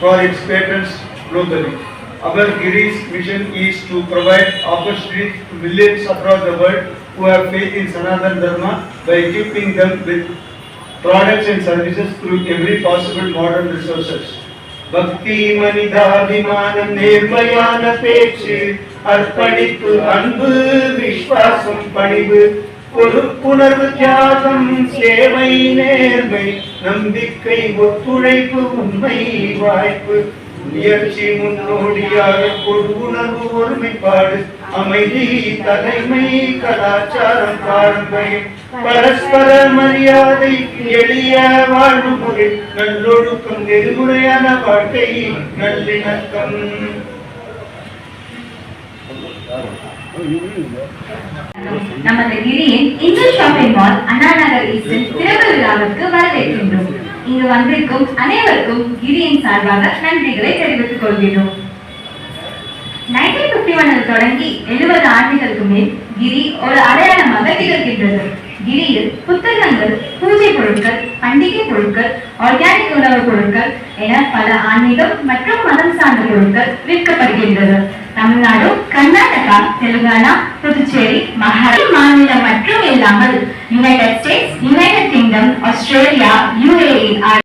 For its patrons globally. Our Giri's mission is to provide opportunities to millions across the world who have faith in Sanatana Dharma by equipping them with products and services through every possible modern resources. பக்தி மனிதாபிமானம் நேர்மையான பேச்சு அர்ப்பணிப்பு அன்பு விசுவாசம் பணிவு பொறுப்புணர்வு தியாகம் சேவை நேர்மை நம்பிக்கை ஒத்துழைப்பு உண்மை வாய்ப்பு முயற்சி முன்னோடியாக பொறுப்புணர்வு ஒருமைப்பாடு அமைதி தலைமை கலாச்சாரம் பாரம்பரியம் பரஸ்பர மரியாதை எளிய வாழ்வு முறை நல்லொழுக்கம் நெறிமுறையான வாழ்க்கை நல்லிணக்கம். நமது கிரியின் English shopping mall Anna Nagar ஈஸ்டில் திறப்பு விழாவிற்கு வரவேற்கின்றோம். இங்கு வந்திருக்கும் அனைவருக்கும் கிரியின் சார்பாக நன்றிகளை தெரிவித்துக் கொள்கிறோம். 1951 தொடங்கி 70 ஆண்டுகளுக்கு மேல் கிரி ஒரு அடையாளமாக திகழ்கின்றது. கிரியில் புத்தகங்கள், பூஜை பொருட்கள், பண்டிகை பொருட்கள், ஆர்கானிக் உணவுப் பொருட்கள் என பல ஆன்மீகம் மற்றும் மதம் சார்ந்த பொருட்கள் விற்கப்படுகின்றது. தமிழ்நாடு, கர்நாடகா, தெலுங்கானா, புதுச்சேரி, மகாராஷ்டிரா மாநிலம் மற்றும் இல்லாமல் United states, United kingdom, Australia, UAE